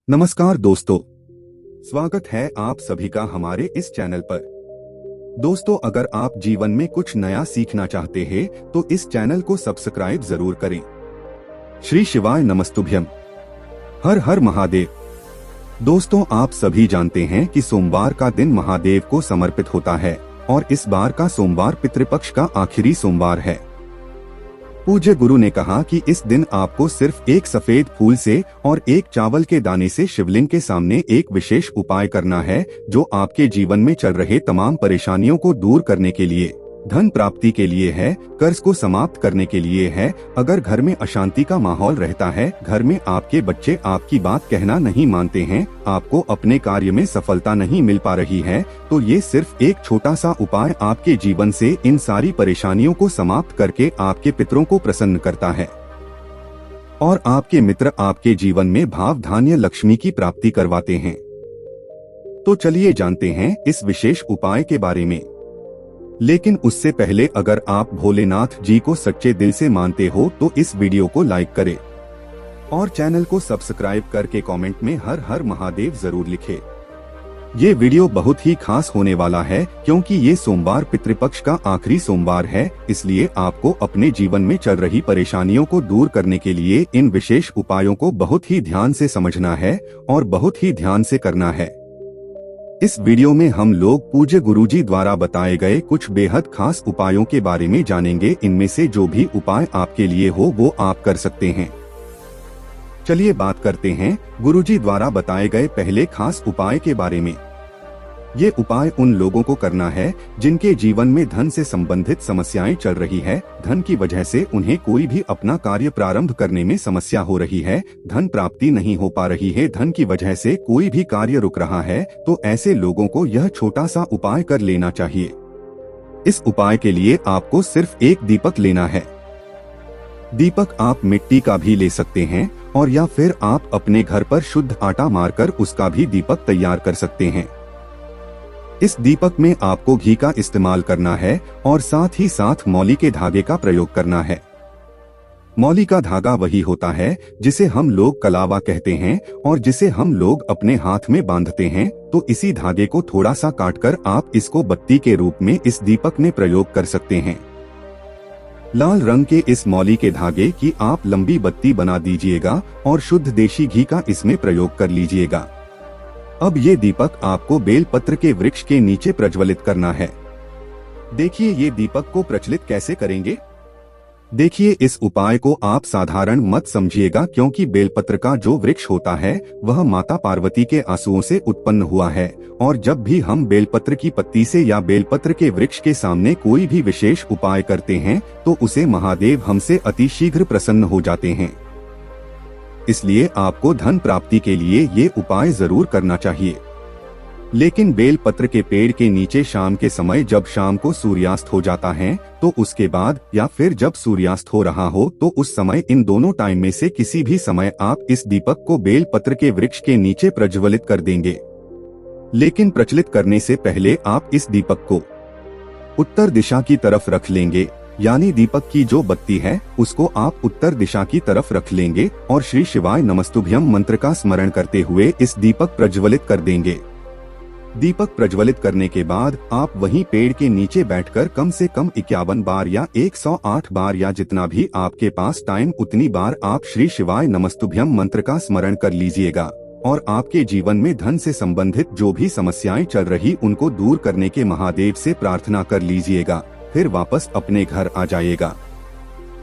नमस्कार दोस्तों, स्वागत है आप सभी का हमारे इस चैनल पर। दोस्तों, अगर आप जीवन में कुछ नया सीखना चाहते हैं तो इस चैनल को सब्सक्राइब जरूर करें। श्री शिवाय नमस्तुभ्यम। हर हर महादेव। दोस्तों, आप सभी जानते हैं कि सोमवार का दिन महादेव को समर्पित होता है और इस बार का सोमवार पितृपक्ष का आखिरी सोमवार है। पूज्य गुरु ने कहा कि इस दिन आपको सिर्फ एक सफेद फूल से और एक चावल के दाने से शिवलिंग के सामने एक विशेष उपाय करना है, जो आपके जीवन में चल रहे तमाम परेशानियों को दूर करने के लिए, धन प्राप्ति के लिए है, कर्ज को समाप्त करने के लिए है। अगर घर में अशांति का माहौल रहता है, घर में आपके बच्चे आपकी बात कहना नहीं मानते हैं, आपको अपने कार्य में सफलता नहीं मिल पा रही है, तो ये सिर्फ एक छोटा सा उपाय आपके जीवन से इन सारी परेशानियों को समाप्त करके आपके पितरों को प्रसन्न करता है और आपके मित्र आपके जीवन में भाव धान्य लक्ष्मी की प्राप्ति करवाते हैं। तो चलिए जानते हैं इस विशेष उपाय के बारे में। लेकिन उससे पहले, अगर आप भोलेनाथ जी को सच्चे दिल से मानते हो तो इस वीडियो को लाइक करें और चैनल को सब्सक्राइब करके कमेंट में हर हर महादेव जरूर लिखें। ये वीडियो बहुत ही खास होने वाला है क्योंकि ये सोमवार पितृपक्ष का आखिरी सोमवार है, इसलिए आपको अपने जीवन में चल रही परेशानियों को दूर करने के लिए इन विशेष उपायों को बहुत ही ध्यान से समझना है और बहुत ही ध्यान से करना है। इस वीडियो में हम लोग पूज्य गुरुजी द्वारा बताए गए कुछ बेहद खास उपायों के बारे में जानेंगे। इनमें से जो भी उपाय आपके लिए हो वो आप कर सकते हैं। चलिए बात करते हैं गुरुजी द्वारा बताए गए पहले खास उपाय के बारे में। ये उपाय उन लोगों को करना है जिनके जीवन में धन से संबंधित समस्याएं चल रही है। धन की वजह से उन्हें कोई भी अपना कार्य प्रारंभ करने में समस्या हो रही है, धन प्राप्ति नहीं हो पा रही है, धन की वजह से कोई भी कार्य रुक रहा है, तो ऐसे लोगों को यह छोटा सा उपाय कर लेना चाहिए। इस उपाय के लिए आपको सिर्फ एक दीपक लेना है। दीपक आप मिट्टी का भी ले सकते हैं और या फिर आप अपने घर पर शुद्ध आटा मारकर उसका भी दीपक तैयार कर सकते हैं। इस दीपक में आपको घी का इस्तेमाल करना है और साथ ही साथ मौली के धागे का प्रयोग करना है। मौली का धागा वही होता है जिसे हम लोग कलावा कहते हैं और जिसे हम लोग अपने हाथ में बांधते हैं। तो इसी धागे को थोड़ा सा काटकर आप इसको बत्ती के रूप में इस दीपक में प्रयोग कर सकते हैं। लाल रंग के इस मौली के धागे की आप लंबी बत्ती बना दीजिएगा और शुद्ध देशी घी का इसमें प्रयोग कर लीजिएगा। अब ये दीपक आपको बेलपत्र के वृक्ष के नीचे प्रज्वलित करना है। देखिए ये दीपक को प्रज्वलित कैसे करेंगे। देखिए, इस उपाय को आप साधारण मत समझिएगा क्योंकि बेलपत्र का जो वृक्ष होता है वह माता पार्वती के आंसुओं से उत्पन्न हुआ है और जब भी हम बेलपत्र की पत्ती से या बेलपत्र के वृक्ष के सामने कोई भी विशेष उपाय करते हैं तो उसे महादेव हमसे अतिशीघ्र प्रसन्न हो जाते हैं। इसलिए आपको धन प्राप्ति के लिए ये उपाय जरूर करना चाहिए। लेकिन बेल पत्र के पेड़ के नीचे शाम के समय, जब शाम को सूर्यास्त हो जाता है तो उसके बाद या फिर जब सूर्यास्त हो रहा हो तो उस समय, इन दोनों टाइम में से किसी भी समय आप इस दीपक को बेल पत्र के वृक्ष के नीचे प्रज्वलित कर देंगे। लेकिन प्रज्वलित करने से पहले आप इस दीपक को उत्तर दिशा की तरफ रख लेंगे, यानी दीपक की जो बत्ती है उसको आप उत्तर दिशा की तरफ रख लेंगे और श्री शिवाय नमस्तुभ्यम मंत्र का स्मरण करते हुए इस दीपक प्रज्वलित कर देंगे। दीपक प्रज्वलित करने के बाद आप वहीं पेड़ के नीचे बैठकर कम से कम 51 बार या 108 बार या जितना भी आपके पास टाइम, उतनी बार आप श्री शिवाय नमस्तुभ्यम मंत्र का स्मरण कर लीजिएगा और आपके जीवन में धन से संबंधित जो भी समस्याएं चल रही उनको दूर करने के महादेव से प्रार्थना कर लीजिएगा। फिर वापस अपने घर आ जाइएगा।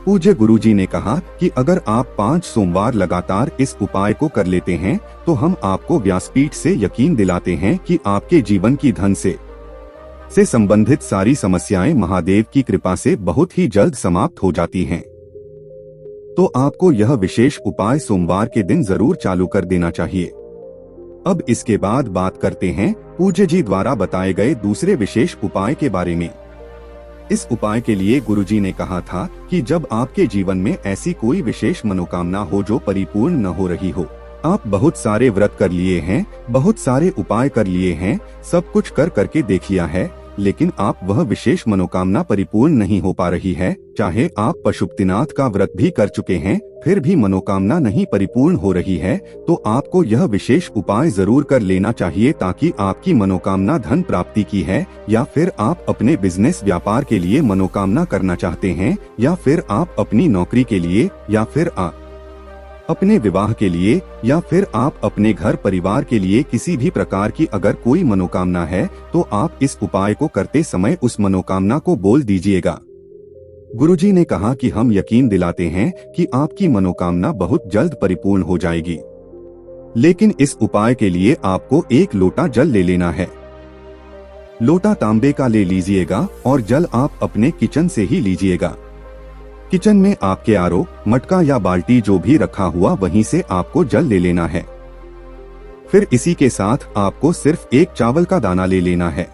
पूज्य गुरुजी ने कहा कि अगर आप 5 सोमवार लगातार इस उपाय को कर लेते हैं तो हम आपको व्यासपीठ से यकीन दिलाते हैं कि आपके जीवन की धन से संबंधित सारी समस्याएं महादेव की कृपा से बहुत ही जल्द समाप्त हो जाती हैं। तो आपको यह विशेष उपाय सोमवार के दिन जरूर चालू कर देना चाहिए। अब इसके बाद बात करते हैं पूज्य जी द्वारा बताए गए दूसरे विशेष उपाय के बारे में। इस उपाय के लिए गुरुजी ने कहा था कि जब आपके जीवन में ऐसी कोई विशेष मनोकामना हो जो परिपूर्ण न हो रही हो, आप बहुत सारे व्रत कर लिए हैं, बहुत सारे उपाय कर लिए हैं, सब कुछ करके देख लिया है, लेकिन आप वह विशेष मनोकामना परिपूर्ण नहीं हो पा रही है, चाहे आप पशुपतिनाथ का व्रत भी कर चुके हैं, फिर भी मनोकामना नहीं परिपूर्ण हो रही है, तो आपको यह विशेष उपाय जरूर कर लेना चाहिए, ताकि आपकी मनोकामना धन प्राप्ति की है, या फिर आप अपने बिजनेस व्यापार के लिए मनोकामना करना चाहते हैं, या फिर आप अपनी नौकरी के लिए, या फिर आप अपने विवाह के लिए, या फिर आप अपने घर परिवार के लिए किसी भी प्रकार की अगर कोई मनोकामना है, तो आप इस उपाय को करते समय उस मनोकामना को बोल दीजिएगा। गुरुजी ने कहा कि हम यकीन दिलाते हैं कि आपकी मनोकामना बहुत जल्द परिपूर्ण हो जाएगी, लेकिन इस उपाय के लिए आपको 1 लोटा जल ले लेना है। लोटा तांबे का ले लीजिएगा और जल आप अपने किचन से ही लीजिएगा। किचन में आपके आरओ, मटका या बाल्टी जो भी रखा हुआ वहीं से आपको जल ले लेना है। फिर इसी के साथ आपको सिर्फ 1 चावल का दाना ले लेना है।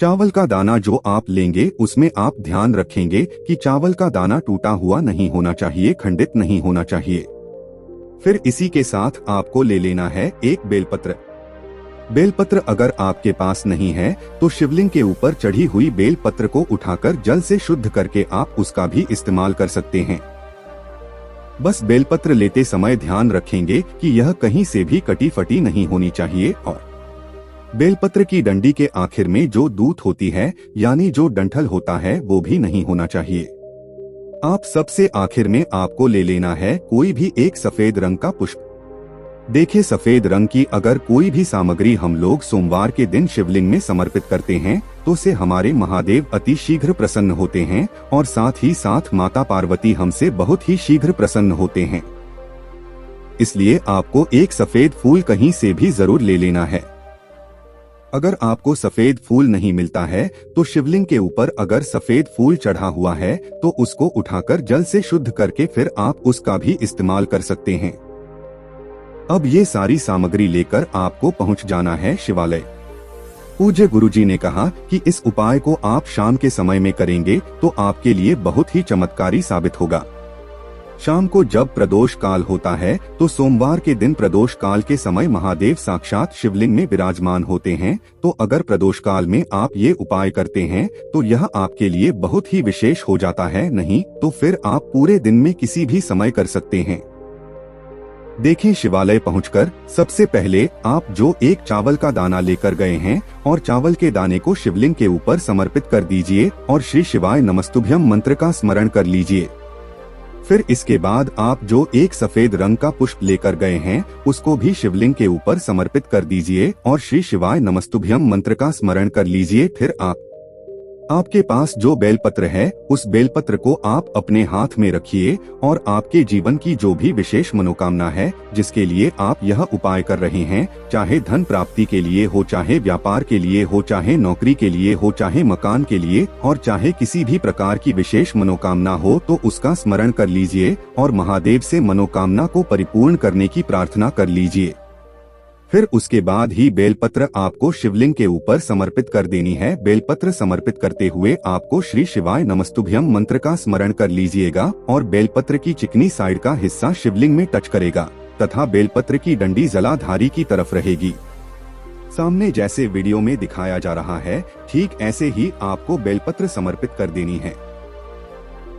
चावल का दाना जो आप लेंगे उसमें आप ध्यान रखेंगे कि चावल का दाना टूटा हुआ नहीं होना चाहिए, खंडित नहीं होना चाहिए। फिर इसी के साथ आपको ले लेना है 1 बेलपत्र। बेलपत्र अगर आपके पास नहीं है तो शिवलिंग के ऊपर चढ़ी हुई बेलपत्र को उठाकर जल से शुद्ध करके आप उसका भी इस्तेमाल कर सकते हैं। बस बेलपत्र लेते समय ध्यान रखेंगे कि यह कहीं से भी कटी फटी नहीं होनी चाहिए, और बेलपत्र की डंडी के आखिर में जो दूत होती है यानी जो डंठल होता है वो भी नहीं होना चाहिए। आप सबसे आखिर में आपको ले लेना है कोई भी 1 सफेद रंग का पुष्प। देखिए, सफेद रंग की अगर कोई भी सामग्री हम लोग सोमवार के दिन शिवलिंग में समर्पित करते हैं तो से हमारे महादेव अति शीघ्र प्रसन्न होते हैं, और साथ ही साथ माता पार्वती हमसे बहुत ही शीघ्र प्रसन्न होते हैं। इसलिए आपको 1 सफेद फूल कहीं से भी जरूर ले लेना है। अगर आपको सफेद फूल नहीं मिलता है तो शिवलिंग के ऊपर अगर सफेद फूल चढ़ा हुआ है तो उसको उठाकर जल से शुद्ध करके फिर आप उसका भी इस्तेमाल कर सकते हैं। अब ये सारी सामग्री लेकर आपको पहुंच जाना है शिवालय। पूज्य गुरुजी ने कहा कि इस उपाय को आप शाम के समय में करेंगे तो आपके लिए बहुत ही चमत्कारी साबित होगा। शाम को जब प्रदोष काल होता है तो सोमवार के दिन प्रदोष काल के समय महादेव साक्षात शिवलिंग में विराजमान होते हैं, तो अगर प्रदोष काल में आप ये उपाय करते हैं तो यह आपके लिए बहुत ही विशेष हो जाता है, नहीं तो फिर आप पूरे दिन में किसी भी समय कर सकते हैं। देखें, शिवालय पहुंचकर सबसे पहले आप जो 1 चावल का दाना लेकर गए हैं और चावल के दाने को शिवलिंग के ऊपर समर्पित कर दीजिए और श्री शिवाय नमस्तुभ्यम मंत्र का स्मरण कर लीजिए। फिर इसके बाद आप जो 1 सफेद रंग का पुष्प लेकर गए हैं उसको भी शिवलिंग के ऊपर समर्पित कर दीजिए और श्री शिवाय नमस्तुभ्यम मंत्र का स्मरण कर लीजिए। फिर आपके पास जो बेलपत्र है उस बेलपत्र को आप अपने हाथ में रखिए और आपके जीवन की जो भी विशेष मनोकामना है जिसके लिए आप यह उपाय कर रहे हैं, चाहे धन प्राप्ति के लिए हो, चाहे व्यापार के लिए हो, चाहे नौकरी के लिए हो, चाहे मकान के लिए, और चाहे किसी भी प्रकार की विशेष मनोकामना हो, तो उसका स्मरण कर लीजिए और महादेव से मनोकामना को परिपूर्ण करने की प्रार्थना कर लीजिए। फिर उसके बाद ही बेलपत्र आपको शिवलिंग के ऊपर समर्पित कर देनी है। बेलपत्र समर्पित करते हुए आपको श्री शिवाय नमस्तुभ्यम मंत्र का स्मरण कर लीजिएगा और बेलपत्र की चिकनी साइड का हिस्सा शिवलिंग में टच करेगा तथा बेलपत्र की डंडी जलाधारी की तरफ रहेगी। सामने जैसे वीडियो में दिखाया जा रहा है ठीक ऐसे ही आपको बेलपत्र समर्पित कर देनी है।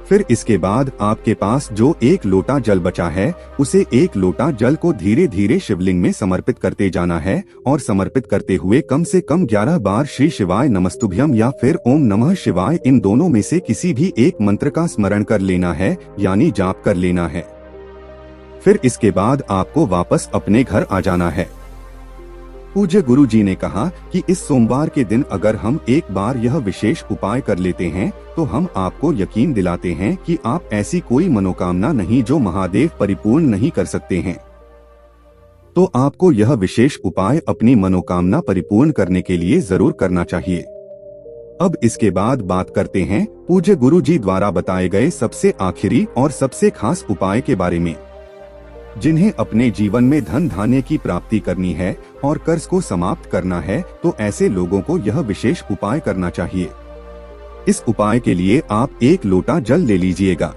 फिर इसके बाद आपके पास जो 1 लोटा जल बचा है उसे 1 लोटा जल को धीरे धीरे शिवलिंग में समर्पित करते जाना है और समर्पित करते हुए कम से कम 11 बार श्री शिवाय नमस्तुभ्यम या फिर ओम नमः शिवाय, इन दोनों में से किसी भी एक मंत्र का स्मरण कर लेना है, यानी जाप कर लेना है। फिर इसके बाद आपको वापस अपने घर आ जाना है। पूज्य गुरु जी ने कहा कि इस सोमवार के दिन अगर हम एक बार यह विशेष उपाय कर लेते हैं तो हम आपको यकीन दिलाते हैं कि आप ऐसी कोई मनोकामना नहीं जो महादेव परिपूर्ण नहीं कर सकते हैं। तो आपको यह विशेष उपाय अपनी मनोकामना परिपूर्ण करने के लिए जरूर करना चाहिए। अब इसके बाद बात करते हैं पूज्य गुरु जी द्वारा बताए गए सबसे आखिरी और सबसे खास उपाय के बारे में, जिन्हें अपने जीवन में धन धान्य की प्राप्ति करनी है और कर्ज को समाप्त करना है, तो ऐसे लोगों को यह विशेष उपाय करना चाहिए। इस उपाय के लिए आप 1 लोटा जल ले लीजिएगा।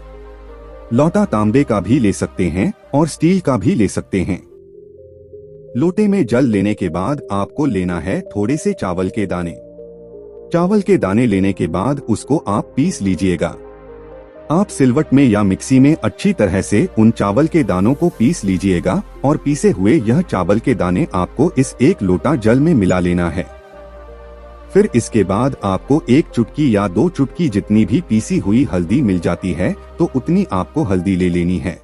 लोटा तांबे का भी ले सकते हैं और स्टील का भी ले सकते हैं। लोटे में जल लेने के बाद आपको लेना है थोड़े से चावल के दाने। चावल के दाने लेने के बाद उसको आप पीस लीजिएगा। आप सिलवट में या मिक्सी में अच्छी तरह से उन चावल के दानों को पीस लीजिएगा और पीसे हुए यह चावल के दाने आपको इस 1 लोटा जल में मिला लेना है। फिर इसके बाद आपको 1 चुटकी या 2 चुटकी जितनी भी पीसी हुई हल्दी मिल जाती है तो उतनी आपको हल्दी ले लेनी है।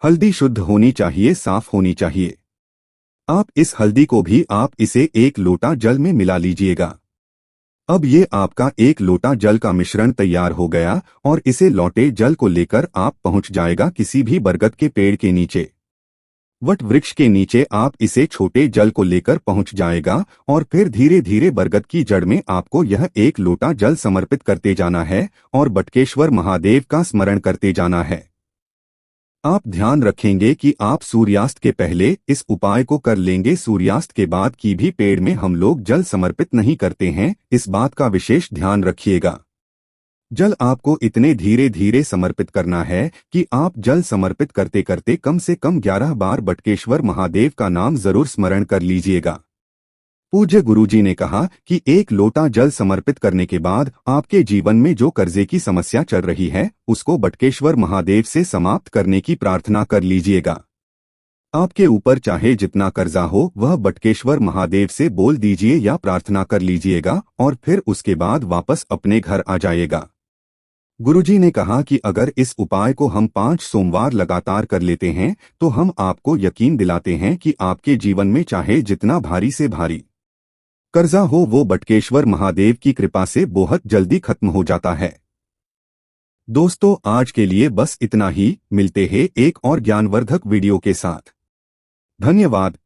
हल्दी शुद्ध होनी चाहिए, साफ होनी चाहिए। आप इस हल्दी को भी आप इसे 1 लोटा जल में मिला लीजिएगा। अब ये आपका 1 लोटा जल का मिश्रण तैयार हो गया और इसे लौटे जल को लेकर आप पहुंच जाएगा किसी भी बरगद के पेड़ के नीचे। वट वृक्ष के नीचे आप इसे छोटे जल को लेकर पहुंच जाएगा और फिर धीरे धीरे बरगद की जड़ में आपको यह 1 लोटा जल समर्पित करते जाना है और बटकेश्वर महादेव का स्मरण करते जाना है। आप ध्यान रखेंगे कि आप सूर्यास्त के पहले इस उपाय को कर लेंगे। सूर्यास्त के बाद की भी पेड़ में हम लोग जल समर्पित नहीं करते हैं, इस बात का विशेष ध्यान रखिएगा। जल आपको इतने धीरे धीरे समर्पित करना है कि आप जल समर्पित करते करते कम से कम 11 बार बटकेश्वर महादेव का नाम जरूर स्मरण कर लीजिएगा। पूज्य गुरुजी ने कहा कि 1 लोटा जल समर्पित करने के बाद आपके जीवन में जो कर्जे की समस्या चल रही है उसको बटकेश्वर महादेव से समाप्त करने की प्रार्थना कर लीजिएगा। आपके ऊपर चाहे जितना कर्जा हो वह बटकेश्वर महादेव से बोल दीजिए या प्रार्थना कर लीजिएगा और फिर उसके बाद वापस अपने घर आ जाइएगा। गुरुजी ने कहा कि अगर इस उपाय को हम 5 सोमवार लगातार कर लेते हैं तो हम आपको यकीन दिलाते हैं कि आपके जीवन में चाहे जितना भारी से भारी कर्जा हो वो बटकेश्वर महादेव की कृपा से बहुत जल्दी खत्म हो जाता है। दोस्तों, आज के लिए बस इतना ही। मिलते हैं एक और ज्ञानवर्धक वीडियो के साथ। धन्यवाद।